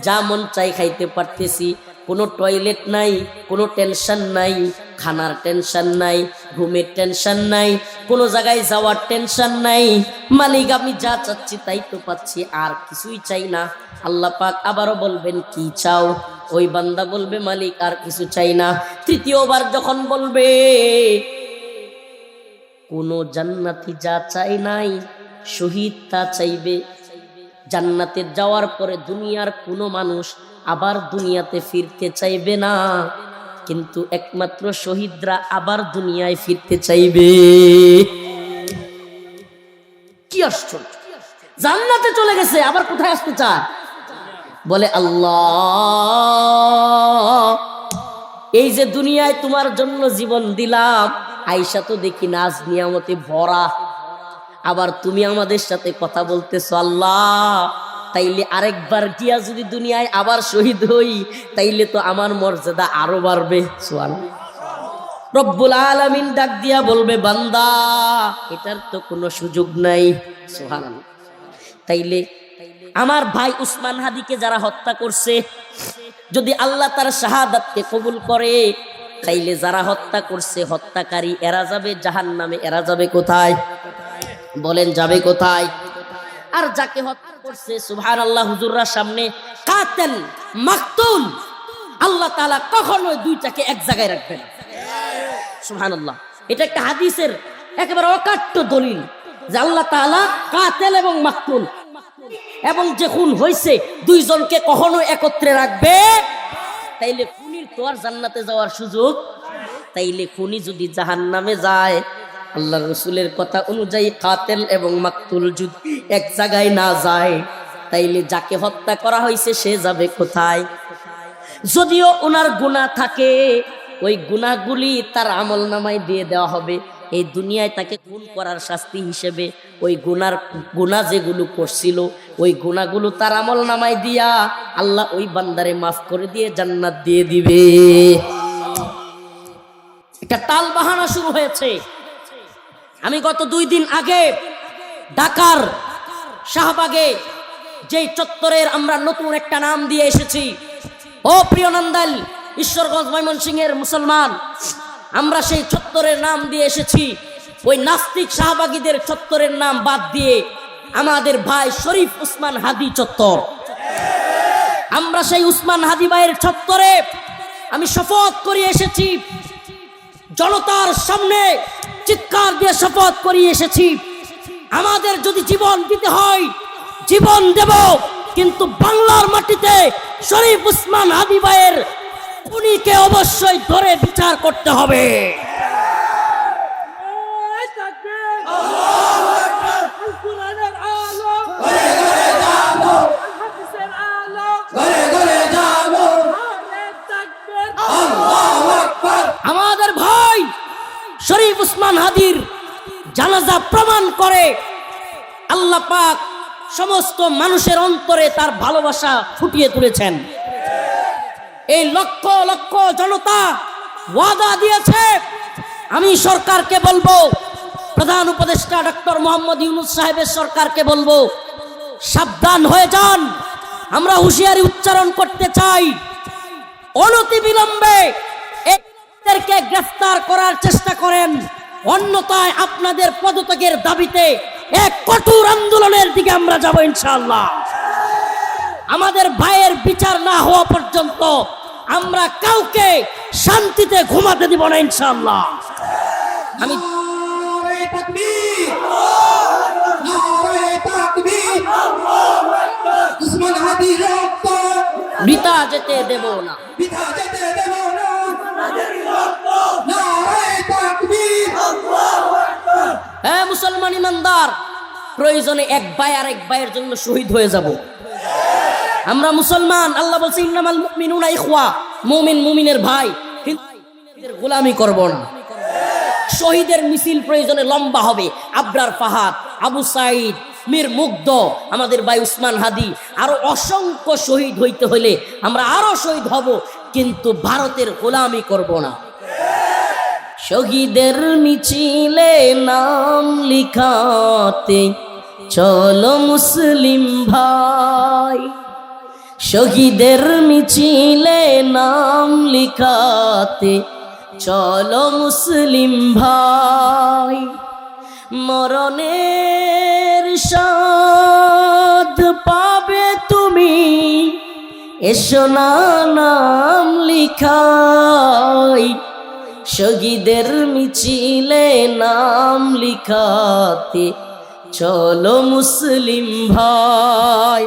যা মন চাই খাইতে পারতেছি, কোনো টয়লেট নাই, কোনো টেনশন নাই, খানার টেনশন নাই, ঘুমের টেনশন নাই, কোনো জায়গায় যাওয়ার টেনশন নাই। মালিক আমি যা চাচ্ছি তাই তো পাচ্ছি, আর কিছুই চাই না। আল্লাহ পাক আবারও বলবেন, কি চাও? ওই বান্দা বলবে, মালিক আর কিছু চাই না। তৃতীয়বার যখন বলবে, কোন জান্নাতি যা চাই নাই, শহীদ তা চাইবে। জান্নাতে যাওয়ার পরে দুনিয়ার কোনো মানুষ আবার দুনিয়াতে ফিরতে চাইবে না, কিন্তু একমাত্র শহীদরা আবার দুনিয়ায় ফিরতে চাইবে। কি আশ্চর্য! জান্নাতে চলে গেছে, আবার কোথায় আসতে চায়? বলে, আল্লাহ, এই যে দুনিয়ায় তোমার জন্য জীবন দিলাম, আয়েশা তো দেখি নাজ নিয়ামতে ভরা, আবার তুমি আমাদের সাথে কথা বলতেছো, আল্লাহ, তাইলে আরেকবার গিয়া যদি দুনিয়ায় আবার শহীদ হই, তাইলে তো আমার মর্যাদা আরো বাড়বে। সুবহানাল্লাহ। রব্বুল আলামিন ডাক দিয়া বলবে, বান্দা, এটার তো কোনো সুযোগ নাই। সুবহানাল্লাহ। তাইলে আমার ভাই উসমান হাদিকে যারা হত্যা করছে, যদি আল্লাহ তার শাহাদাতকে কবুল করে, তাইলে যারা হত্যা করছে, হত্যাকারী, এরা যাবে জাহান্নামে। এরা যাবে কোথায়? বলেন, যাবে কোথায়? আর যাকে হত্যা করছে, সুবহানাল্লাহ, হুজুররা সামনে কাতেল মাকতুল, আল্লাহ তাআলা কখনোই দুইটাকে এক জায়গায় রাখবেন না। সুবহানাল্লাহ। এটা একটা হাদিসের একেবারে অকাট্য দলিল যে আল্লাহ তাআলা কাতেল এবং মাকতুল, এবং যে খুন হয়েছে, দুইজনকে কখনো একত্রে রাখবে। তাইলে খুনির তো আর জান্নাতে যাওয়ার সুযোগ, তাইলে খুনি যদি জাহান্নামে যায়, আল্লাহ রসুলের কথা অনুযায়ী কাতেল এবং মাকতুল যদি এক জায়গায় না যায়, তাইলে যাকে হত্যা করা হয়েছে সে যাবে কোথায়? যদিও ওনার গুনাহ থাকে, ওই গুনাহগুলি তার আমল নামায় দিয়ে দেওয়া হবে। এই দুনিয়ায় তাকে খুন করার শাস্তি হিসেবে ওই গুনাহ যেগুলো করছিল, ওই গুনাহগুলো তার আমল নামায় দিয়া আল্লাহ ওই বান্দারে মাফ করে দিয়ে জান্নাত দিয়ে দিবে। একটা টাল বাহানা শুরু হয়েছে। আমি গত 2 দিন আগে ঢাকার শাহবাগে যেই চত্বরের আমরা নতুন একটা নাম দিয়ে এসেছি, ও প্রিয় নন্দাল, ঈশ্বরগঞ্জ ময়মনসিংহের মুসলমান, আমরা সেই চত্বরের নাম দিয়ে এসেছি ওই নাস্তিক শাহবাগীদের চত্বরের নাম বাদ দিয়ে আমাদের ভাই শরীফ উসমান হাদি চত্বর। আমরা সেই উসমান হাদি ভাইয়ের চত্বরে আমি শপথ করে এসেছি, জনতার সামনে চিৎকার দিয়ে শপথ করে এসেছি, আমাদের যদি জীবন দিতে হয় জীবন দেব, কিন্তু বাংলার মাটিতে শরীফ উসমান হাদি ভাইয়ের খুনিকে অবশ্যই ধরে বিচার করতে হবে। আমাদের ভাই শরীফ উসমান হাদির জানাজা প্রমাণ করে আল্লাহ পাক সমস্ত মানুষের অন্তরে তার ভালোবাসা ফুটিয়ে তুলেছেন। এই লক্ষ লক্ষ জনতা ওয়াদা দিয়েছে। আমি সরকারকে বলবো, প্রধান উপদেষ্টা ডক্টর মোহাম্মদ ইউনূস সাহেবের সরকারকে বলবো, সাবধান হয়ে যান। আমরা হুঁশিয়ারি উচ্চারণ করতে চাই, অনতি বিলম্বে এদেরকে গ্রেফতার করার চেষ্টা করেন, অন্যথায় আপনাদের পদত্যাগের দাবিতে এক কঠোর আন্দোলনের দিকে আমরা যাব ইনশাআল্লাহ। আমাদের ভাইয়ের বিচার না হওয়া পর্যন্ত আমরা কাউকে শান্তিতে ঘুমাতে দিব না ইনশাআল্লাহ। আমি উসমান হাদি রক্ত বৃথা যেতে দেব না। বৃথা যেতে দেব না। নারায়ে তাকবীর, আল্লাহু আকবার। হ্যাঁ মুসলমান ইমানদার, প্রয়োজনে এক ভাই আর এক ভাইয়ের জন্য শহীদ হয়ে যাব। আমরা মুসলমান, আল্লাহ বলছে ইন্নামাল মুমিনুনা ইখওয়া, মুমিন মুমিনের ভাই, কিন্তু গোলামি করব না। শহীদের মিছিল প্রয়োজনে লম্বা হবে। আবরার ফাহাদ, আবু সাইদ, মীর মুগ্ধ, আমাদের ভাই উসমান হাদি, আরো অসংখ্য শহীদ হইতে হলে আমরা আরো শহীদ হব, কিন্তু ভারতের গোলামি করব না। শহীদের মিছিলে নাম লিখাতে চলো মুসলিম ভাই, শহীদের মিছিলে নাম লিখাতে চলো মুসলিম ভাই। মরণের স্বাদ পাবে তুমি, এসো না নাম লিখাই, শহীদের মিছিলে নাম লিখাতে চলো মুসলিম ভাই।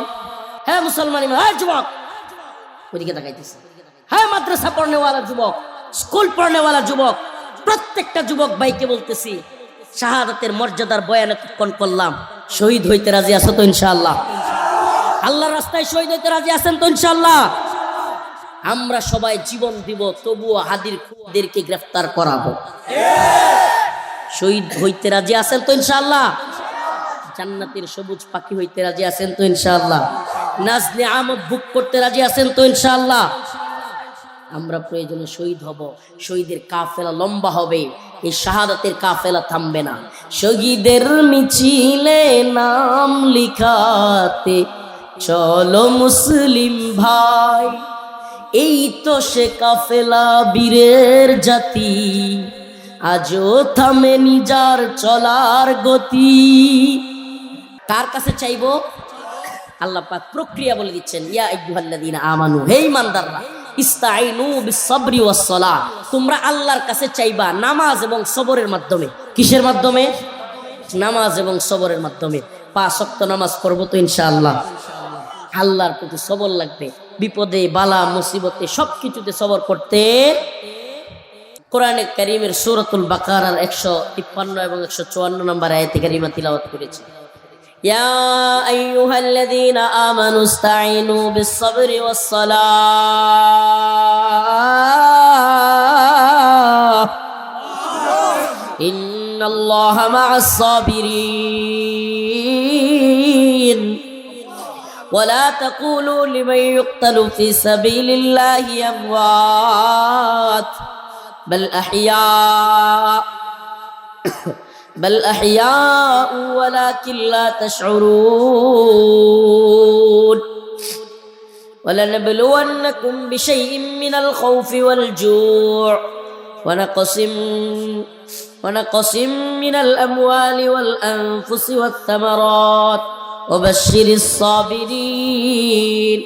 হ্যাঁ মুসলমান, হ্যাঁ যুবক, ওইদিকে তাকাইতেছে। হ্যাঁ মাদ্রাসা পড়নেওয়ালা যুবক, স্কুল পড়নেওয়ালা যুবক, প্রত্যেকটা যুবক ভাইকে বলতেছি, শাহাদাতের মর্যাদার বয়ান এতক্ষণ করলাম, শহীদ হইতে রাজি আছো তো ইনশাআল্লাহ? আল্লাহর রাস্তায় শহীদ হইতে রাজি আছেন তো ইনশাআল্লাহ? আমরা সবাই জীবন দিব, তবুও হাদির খুদেরকে গ্রেফতার করাবো। শহীদ হইতে রাজি আছেন তো ইনশাআল্লাহ? জান্নাতের সবুজ পাখি হইতে রাজি আছেন তো ইনশাআল্লাহ? নাজনে আমদ ভোগ করতে রাজি আছেন তো ইনশাআল্লাহ? আমরা প্রয়োজনে শহীদ হব, শহীদের কাফেলা লম্বা হবে, এই শাহাদাতের কাফেলা থামবে না। শহীদের মিছিলে নাম লিখাতে চলো মুসলিম ভাই, এই তো সে কাফেলা বীরের জাতি, আজও থামেনি যার চলার গতি। কার কাছে চাইবো? আল্লাহ পাক প্রক্রিয়া বলে দিচ্ছেন, ইয়া আইয়ুহাল্লাযীনা আমানু, হে ঈমানদাররা, ইস্তাঈনু বিস-সাবরি ওয়াস-সালাহ, তোমরা আল্লাহর কাছে চাইবা নামাজ এবং সবরের মাধ্যমে। কিসের মাধ্যমে? নামাজ এবং সবরের মাধ্যমে। 5 ওয়াক্ত নামাজ পড়ব তো ইনশাআল্লাহ। আল্লাহর প্রতি সবর লাগবে, বিপদে বালা মুসিবতে সবকিছুতে সবর করতে। কোরআনে কারীমের সূরাতুল বাকারার 153 এবং 154 নম্বর আয়াতে কারিমা তিলাওয়াত করেছি। ইয়া আইয়ুহাল্লাযীনা আমানু ইস্তাঈনু বিস-সাবরি ওয়াস-সালাহ, ইন্নাল্লাহা মা'আস-সাবিরিন, ولا تقولوا لمن يقتل في سبيل الله أموات بل أحياء ولكن لا تشعرون ولنبلونكم بشيء من الخوف والجوع ونقص من الأموال والأنفس والثمرات وبشر الصابرين।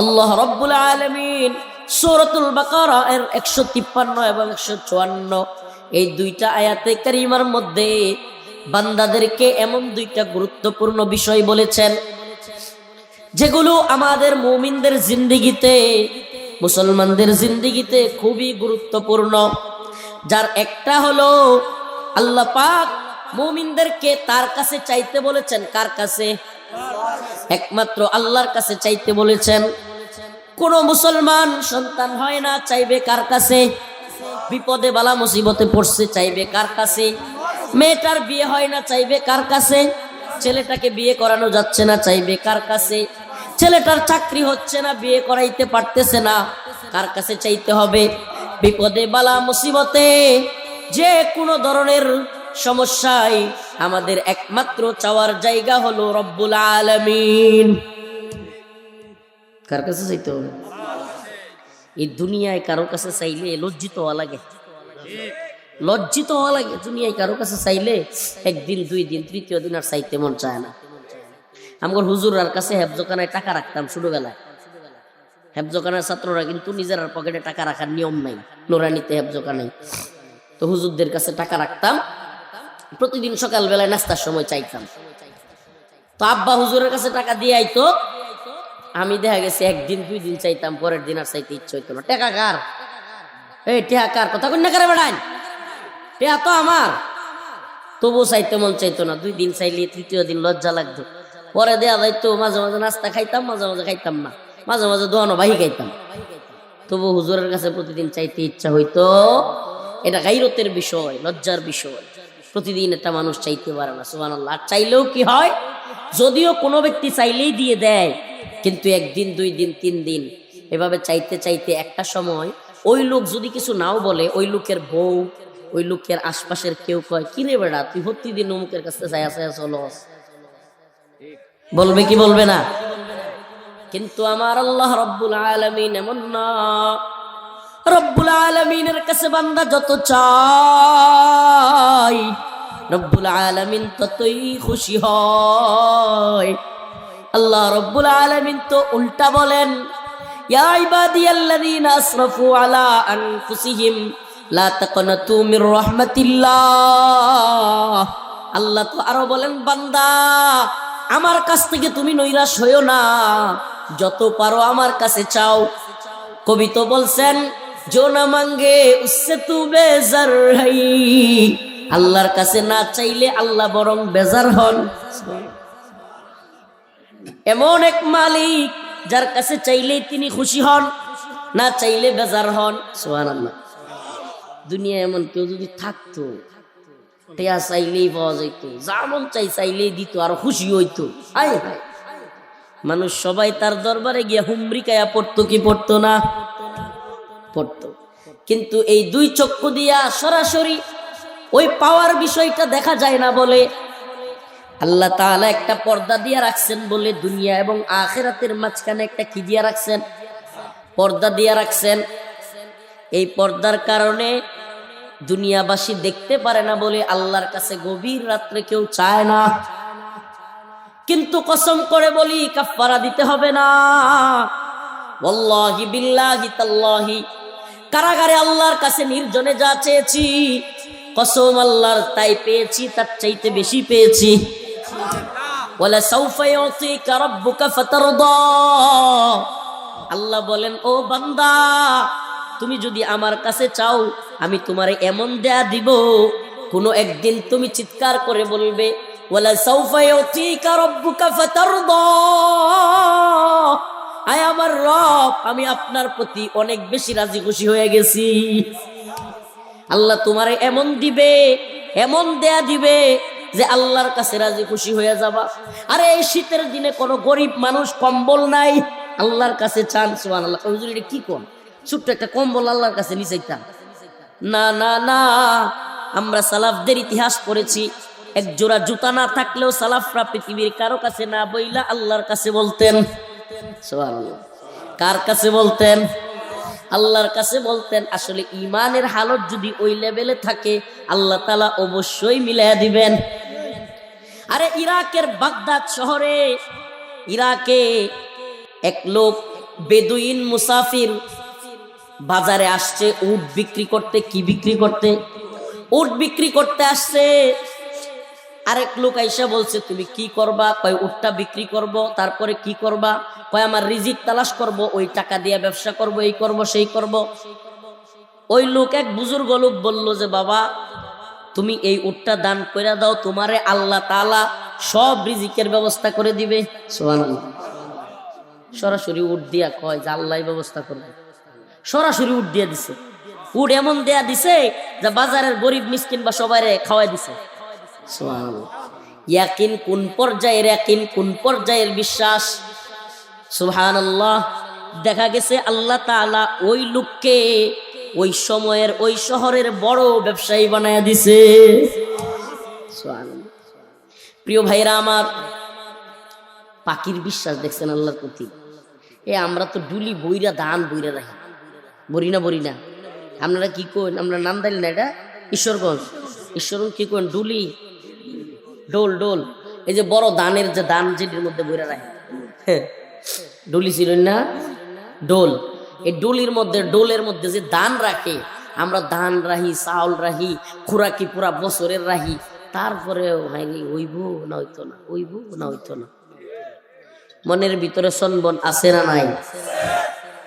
আল্লাহ রাব্বুল আলামিন সূরাতুল বাকারা এর 153 এবং 154 এই দুইটা আয়াতে কারিমার মধ্যে বান্দাদেরকে এমন দুইটা গুরুত্বপূর্ণ বিষয় বলেছেন, যেগুলো আমাদের মুমিনদের জিন্দেগিতে, মুসলমানদের জিন্দেগিতে খুবই গুরুত্বপূর্ণ। যার একটা হলো আল্লাহ পাক মুমিনদেরকে তার কাছে চাইতে বলেছেন। কার কাছে? একমাত্র আল্লাহর কাছে চাইতে বলেছেন। কোন মুসলমান সন্তান হয় না, চাইবে কার কাছে? বিপদে বালা মুসিবতে পড়ছে, চাইবে কার কাছে? মেয়েটার বিয়ে হয় না, চাইবে কার কাছে? ছেলেটাকে বিয়ে করানো যাচ্ছে না, চাইবে কার কাছে? ছেলেটার চাকরি হচ্ছে না, বিয়ে করাইতে পারতেছে না, কার কাছে চাইতে হবে? বিপদে বালা মুসিবতে যে কোনো ধরনের সমস্যায় আমাদের একমাত্র চাওয়ার জায়গা হলো রব্বুল আলামিন। কার কাছে চাইতে হবে? এই দুনিয়ায় কারো কাছে চাইলে লজ্জিত হওয়া লাগে, লজ্জিত হওয়া লাগে। দুনিয়ায় কারো কাছে চাইলে একদিন, 2 দিন, 3য় দিন আর চাইতে মন চায় না। আমার হুজুরার কাছে হেফজখানায় টাকা রাখতাম ছোটবেলায়। হেফজখানার ছাত্ররা কিন্তু নিজের পকেটে টাকা রাখার নিয়ম নাই, নোরানিতে হেফজখানায়। তো হুজুরদের কাছে টাকা রাখতাম, প্রতিদিন সকালবেলায় নাস্তার সময় চাইতাম। তো আব্বা হুজুরের কাছে টাকা দিয়ে আইতো, আমি দেখা গেছে একদিন 2 দিন চাইতাম, পরের দিন আর চাইতে ইচ্ছা হইতো না। টেকা কার? এই টেকা কার? কথা কন্যা করে বেড়ান, টেকা তো আমার। তবু চাইতে মন চাইতো না। 2 দিন চাইলে 3য় দিন লজ্জা লাগতো, পরে দেয়া যাইতো। মাঝে মাঝে নাস্তা খাইতাম, মাঝে মাঝে খাইতাম না, মাঝে মাঝে দোয়ানো বাহি খাইতাম। তবু হুজুরের কাছে প্রতিদিন চাইতে ইচ্ছা হইতো। এটা গাইরতের বিষয়, লজ্জার বিষয়। প্রতিদিন একটা মানুষ চাইতে পারে না, সুবহানাল্লাহ। আর চাইলেও কি হয়, যদিও কোনো ব্যক্তি চাইলেই দিয়ে দেয়, কিন্তু 1 দিন 2 দিন 3 দিন এভাবে চাইতে চাইতে একটা সময় ওই লোক যদি কিছু নাও বলে, ওই লোকের বউ, ওই লোকের আশপাশের কেউ কয়, কি রে বেড়া তুই প্রতিদিন অমুকের কাছে চাইয়া চাইয়া চলস, বলবে কি বলবে না? কিন্তু আমার আল্লাহ রব্বুল আলামিন এমন না। রব্বুল আলামিনের কাছে বান্দা যত চায়, রব্বুল আলামিন ততই খুশি হয়। আল্লাহ রব্বুল আলামিন তো উল্টা বলেন, ইয়া ইবাদিয়াল্লাযীনা আসরাফু আলা আনফুসিহিম লা তাকনাতু মির রাহমাতিল্লাহ। আল্লাহ তো আরো বলেন, বান্দা আমার কাছ থেকে তুমি নৈরাশ হইও না, যত পারো আমার কাছে চাও। কবি তো বলছেন, जो ना मांगे उससे तू बेजार है। আল্লাহর কাছে না চাইলে আল্লাহ বরং বেজার হন। এমন এক মালিক যার কাছে চাইলেই তিনি খুশি হন, না চাইলে বেজার হন। সুবহানাল্লাহ। দুনিয়া এমন কেউ যদি থাকতো, টেয়া চাইলেই পাওয়া যেত, যা মন চাই চাইলেই দিত, আর খুশি হইতো। আয় হায়, মানুষ সবাই তার দরবারে গিয়ে হুমরিকায়া পড়তো কি পড়তো না? পড়তো। কিন্তু এই 2 চক্ষু দিয়া সরাসরি ওই পাওয়ার বিষয়টা দেখা যায় না বলে আল্লাহ তাআলা একটা পর্দা দিয়া রাখছেন, বলে দুনিয়া এবং আখিরাতের মাঝখানে একটা কি দিয়া রাখছেন? পর্দা দিয়া রাখছেন। এই পর্দার কারণে দুনিয়াবাসী দেখতে পারে না বলে আল্লাহর কাছে গভীর রাত্রে কেউ চায় না। কিন্তু কসম করে বলি, কাফারা দিতে হবে না। ওয়াল্লাহি বিল্লাহি তাল্লাহি, কারাগারে আল্লাহর কাছে নির্জনে যা চেয়েছি, কসম আল্লাহর, তাই পেয়েছি, তার চাইতে বেশি পেয়েছি। ওয়ালা সাউফা ইউতিকা রাব্বুকা ফাতারদা। আল্লাহ বলেন, ও বান্দা তুমি যদি আমার কাছে চাও, আমি তোমারে এমন দেয়া দিব, কোনো একদিন তুমি চিৎকার করে বলবে, ওয়ালা সাউফা ইউতিকা রাব্বুকা ফাতারদা, আয় আমার রব, আমি আপনার প্রতি অনেক বেশি রাজি খুশি হয়ে গেছি। আল্লাহ তোমারে এমন দিবে, এমন দেয়া দিবে যে আল্লাহর কাছে রাজি খুশি হয়ে যাবা। আরে এই শীতের দিনে কোনো গরিব মানুষ কম্বল নাই, আল্লাহর কাছে চান। সুবহানাল্লাহ। হুজুর এটা কি কোন, ছোট্ট একটা কম্বল আল্লাহর কাছে নিচাইতাম? না না না, আমরা সালাফদের ইতিহাস পড়েছি, এক জোড়া জুতা না থাকলেও সালাফরা পৃথিবীর কারো কাছে না বইলা আল্লাহর কাছে বলতেন। সুবহানাল্লাহ। কার কাছে বলতেন? আল্লাহর কাছে বলতেন। আসলে ইমানের হালত যদি ওই লেভেলে থাকে, আল্লাহ তাআলা অবশ্যই মিলাইয়া দিবেন। আরে ইরাকের বাগদাদ শহরে, ইরাকে এক লোক বেদুইন মুসাফির বাজারে আসছে উট বিক্রি করতে। কি বিক্রি করতে? উট বিক্রি করতে আসছে। আরেক লোক আইসা বলছে, তুমি কি করবা? কয় উটটা বিক্রি করব। তারপরে কি করবা? কয় আমার রিজিক তালাশ করব, ওই টাকা দিয়ে ব্যবসা করব, এই করব সেই করব। ওই লোক, এক বুজুর্গ লোক বলল যে, বাবা তুমি এই উটটা দান করে দাও, তোমারে আল্লাহ তাআলা সব রিজিকের ব্যবস্থা করে দিবে। সুবহানাল্লাহ। সরাসরি উট দিয়া কয় যে আল্লাহই ব্যবস্থা করবে। সরাসরি উট দিয়া দিছে। উট এমন দেয়া দিছে যে বাজারের গরিব মিসকিন বা সবাইরে খাওয়াই দিছে। সুবহানাল্লাহ। ইয়াকিন কোন পর্যায়ের, ইয়াকিন কোন পর্যায়ের বিশ্বাস! সুবহানাল্লাহ। দেখা গেছে আল্লাহ তাআলা ওই লোককে ওই সময়ের ওই শহরের বড় ব্যবসায়ী বানায়া দিছে। সুবহানাল্লাহ। প্রিয় ভাইরা আমার, পাখির বিশ্বাস দেখছেন আল্লাহর প্রতি। আমরা তো ডুলি বইরা দান বইরা রাখি, বরি না বরি না। আপনারা কি কোন? আমরা নাম দিলেন না, এটা ঈশ্বরগঞ্জ। ঈশ্বরগঞ্জ কি কোন? ডুলি, ডোল, ডোল। এই যে বড় দানের যে দান, যেটির মধ্যে বইরা রাখে, ডুলি ছিল না? ডোল। এই ডোলির মধ্যে, ডোলের মধ্যে যে দান রাখে, আমরা দান রাহি, চাউল রাহি, খুরাকি পুরা বছরের রাহি। তারপরেও হয়নি, হইব না হইতো না, হইব না হইতো না। মনের ভিতরে সনবন আছে না নাই?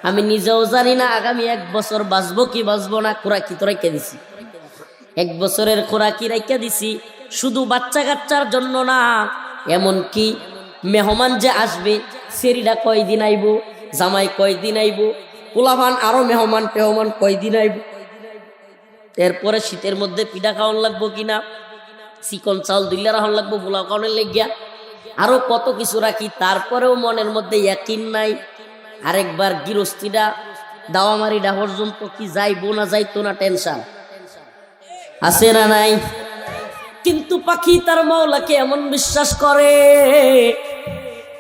আমি নিজেও জানি না আগামী 1 বছর বাঁচবো কি বাঁচবো না। খোরাকি তো রেখে দিছি, 1 বছরের খোরাকি রেখে দিছি, শুধু বাচ্চা কাচ্চার জন্য না, এমনকি মেহমান যে আসবে সেরিটা কয়দিন আইব, জামাই কয়দিন আইব, পোলাভান আরো মেহমান টেহমান কয়দিন আইব, এরপরে শীতের মধ্যে পিঠা খাওয়ান লাগবো কিনা, চিকন চাউল দুইলা রাখা লাগবো পোলাও খাওয়ানোর লেগিয়া, আরো কত কিছু রাখি। তারপরেও মনের মধ্যে ইয়াকিন নাই। আরেকবার গৃহস্থীটা দাওয়ামারিটা পর্যন্ত কি যাইবো না যাইতো না টেনশন আছে না নাই? কিন্তু পাখি তার মাওলাকে এমন বিশ্বাস করে,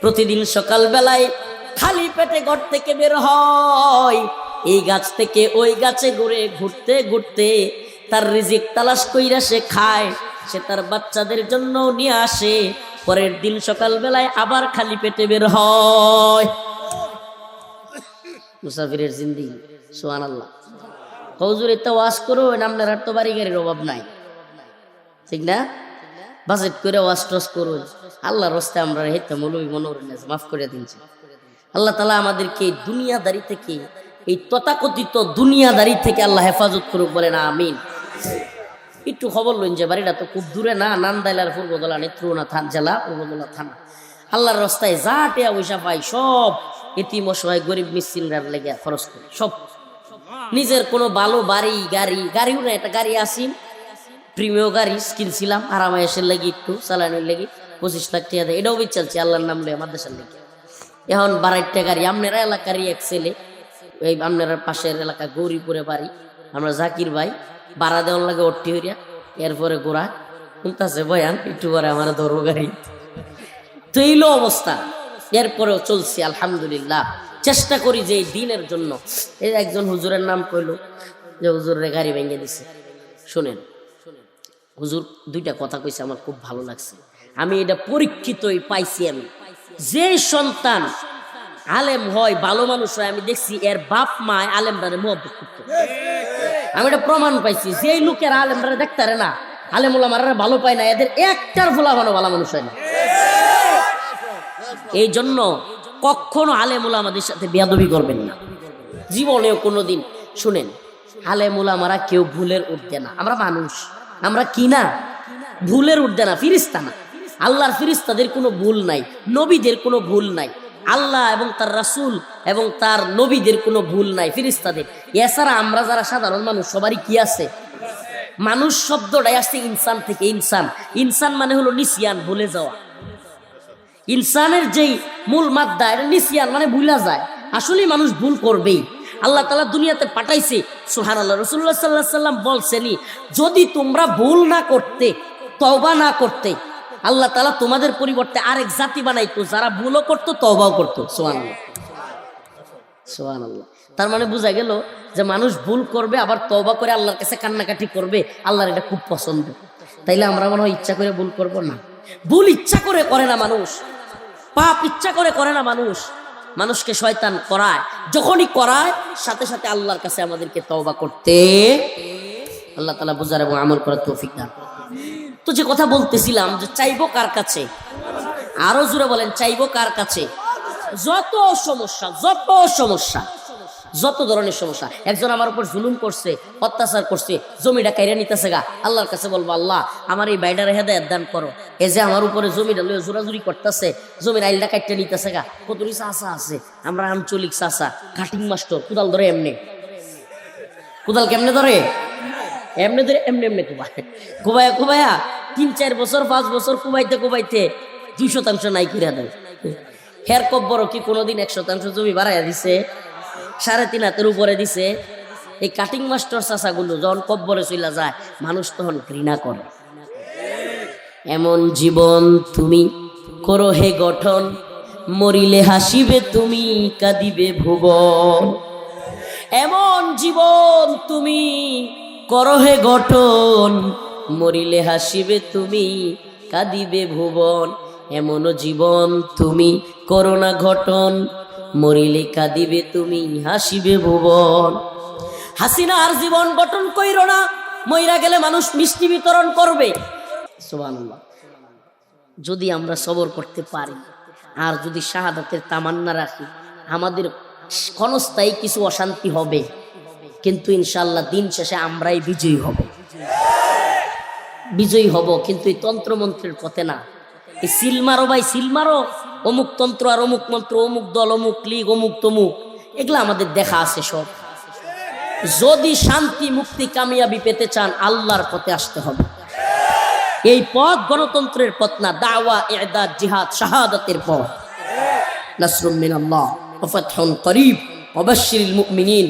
প্রতিদিন সকাল বেলায় খালি পেটে ঘর থেকে বের হয়, এই গাছ থেকে ওই গাছে ঘুরে ঘুরতে ঘুরতে তার রিজিক তালাশ কইরা সে খায়, সে তার বাচ্চাদের জন্য নিয়ে আসে, পরের দিন সকাল বেলায় আবার খালি পেটে বের হয়। মুসাফিরের জিন্দেগি, সুবহানাল্লাহ। হুজুর এটা ওয়াজ করো, আপনার আর তো বাড়ি গাড়ির অভাব নাই, ঠিক না? বাজেট করে ওয়াজ টস করুন, আল্লাহর রাস্তায় আমরা হেতে মৌলবী মনোর মাফ করে দিনছি। আল্লাহ তাআলা আমাদেরকে দুনিয়াদারি থেকে, এই তথাকথিত দুনিয়াদারি থেকে আল্লাহ হেফাজত করুক, বলেন আমিন। একটু খবর লইন যে বাড়িটা তো খুব দূরে না, নান্দাইলার পূর্বদলা নেত্রকোনা জেলা, পূর্বদলা থানা। আল্লাহর রাস্তায় যা টেয়া পয়সা পাই সব এতিম অসহায় গরিব মিসকিনরা লেগে খরচ করি, সব। নিজের কোনো ভালো বাড়ি গাড়িও না, একটা গাড়ি আসিন প্রিমিয় গাড়ি কিনছিলাম আরামায়েশের লাগি, একটু চালানোর লাগি 25 লাখ টাকা দেয়, এটাও বিচালছি আল্লাহর নাম লয়ে মাদ্রাসার লেগে। এখন বাড়াইটা গাড়ি, আপনারা এলাকারই এক ছেলে, এই আপনার পাশের এলাকা গৌরীপুরে বাড়ি, আমরা জাকির ভাই ভাড়া দেওয়ার লাগে অট্টি হইয়া, এরপরে গোড়া শুনতেছে বয়ান, একটু পরে আমার ধরো গাড়ি। তো এইলো অবস্থা, এরপরেও চলছি আলহামদুলিল্লাহ, চেষ্টা করি যে এই দিনের জন্য। এই একজন হুজুরের নাম কইলো যে হুজুরের গাড়ি ভেঙে দিছে। শুনেন, হুজুর 2টা কথা কইছে, আমার খুব ভালো লাগছে। আমি এটা পরীক্ষিতই পাইছি। আমি যে সন্তান আলেম হয়, ভালো মানুষ হয়, আমি দেখছি এর বাপ মা আলেমরারে মহব্বত করতো। আমি এটা প্রমাণ পাইছি। যেই লোকের আলেমরা দেখতারে না, আলেম ওলামারা ভালো পায় না, এদের একটার ফুলাফানো ভালো মানুষ হয় না। এই জন্য কখনো আলেম ওলামাদের সাথে বেয়াদবি করবেন না, জীবনেও কোনোদিন। শুনেন, আলেম ওলামারা কেউ ভুলের উঠবে না, আমরা মানুষ, আমরা কি না, ভুলের উঠবে না, ফিরিস্তা না। আল্লাহর ফিরিস্তাদের কোনো ভুল নাই, নবীদের কোনো ভুল নাই, আল্লাহ এবং তার রাসূল এবং তার নবীদের কোনো ভুল নাই, ফিরিস্তাদের। এছাড়া আমরা যারা সাধারণ মানুষ সবারই কি আছে? মানুষ শব্দটাই আসছে ইনসান থেকে। ইনসান, ইনসান মানে হলো নিসিয়ান, ভুলে যাওয়া। ইনসানের যেই মূল মাদ্দা, এটা নিসিয়ান মানে ভুলা যায়। আসলে মানুষ ভুল করবেই, আল্লাহ তাআলা দুনিয়াতে পাঠাইছে, সুবহানাল্লাহ। রাসূলুল্লাহ সাল্লাল্লাহু আলাইহি সাল্লাম বলছেনই, যদি তোমরা ভুল না করতে, তওবা না করতে, আল্লাহ তাআলা তোমাদের পরিবর্তে আরেক জাতি বানাইতো যারা ভুলও করতো তওবাও করতো। সুবহানাল্লাহ, সুবহানাল্লাহ। তার মানে বোঝা গেল যে মানুষ ভুল করবে, আবার তওবা করে আল্লাহর কাছে কান্নাকাটি করবে, আল্লাহর এটা খুব পছন্দ। তাইলে আমরা মনে হয় ইচ্ছা করে ভুল করব না। ভুল ইচ্ছা করে করে না মানুষ, পাপ ইচ্ছা করে করে না মানুষ, মানুষকে শয়তান করায়। যখনই করায়, সাথে সাথে আল্লাহর কাছে আমাদেরকে তওবা করতে, আল্লাহ তাআলা বুঝার এবং আমল করার তৌফিক দান করুন। তো যে কথা বলতেছিলাম, যে চাইবো কার কাছে? আরো জোরে বলেন, চাইবো কার কাছে? যত সমস্যা, যত সমস্যা, যত ধরনের সমস্যা। একজন আমার উপর জুলুম করছে, অত্যাচার করছে, জমিটা কাইরা নিতেছে গা, আল্লাহর কাছে বলবো, আল্লাহ আমার এই বাইডারে হেদায়েত দান করো। এই যে আমার উপরে জমিটা লয়ে জোরাজুরি করতেছে, জমির আইলটা কাইটা নিতেছে গা, কতরি চাষা আছে, আমরা আঞ্চলিক চাষা, কাটিং মাস্টার, কোদাল ধরে এমনি, কোদাল কেমনে ধরে? এমনি ধরে এমনি এমনি কুবায়া কুবায়া 3-4 বছর 5 বছর কুবাইতে কুবাইতে 2% নাই কিরা দেয়। হের কব্বর কি কোনোদিন 1% জমি বাড়াইয়া দিছে? 3.5 হাতের উপরে দিছে। এই কাটিং মাস্টার চাষাগুলো যখন কব্বরে চইলা যায়, মানুষ তখন ঘৃণা করে। এমন জীবন তুমি করো হে গঠন, মরিলে হাসিবে তুমি, কাঁদিবে ভুবন। এমন জীবন তুমি করো হে গঠন, মরিলে হাসিবে তুমি, কাঁদিবে ভুবন। এমন জীবন তুমি করো না গঠন, মরিলে কাঁদিবে তুমি, হাসিবে ভুবন। হাসিনার জীবন গঠন কইরো না, মইরা গেলে মানুষ মিষ্টি বিতরণ করবে। সুবহানাল্লাহ। যদি আমরা সবর করতে পারি, আর যদি শাহাদাতের তামান্না রাখি, আমাদের ক্ষণস্থায়ী কিছু অশান্তি হবে, কিন্তু ইনশাআল্লাহ দিন শেষে আমরাই বিজয়ী হব। বিজয়ী হব, কিন্তু এই তন্ত্রমন্ত্রের পথে না। এই সিল মারো ভাই, সিল মারো, অমুক তন্ত্র আর অমুক মন্ত্র, অমুক দল, অমুক লীগ, অমুক তমুক, এগুলো আমাদের দেখা আছে সব। যদি শান্তি, মুক্তি, কামিয়াবি পেতে চান, আল্লাহর পথে আসতে হবে। এই পথ গণতন্ত্রের পথ না, দাওয়া, ইদাদ, জিহাদ, শাহাদাতের পথ। নাসরুম মিনাল্লাহ ওয়া ফাতহুন করিব ওয়া বাশশিরিল মুমিনিন।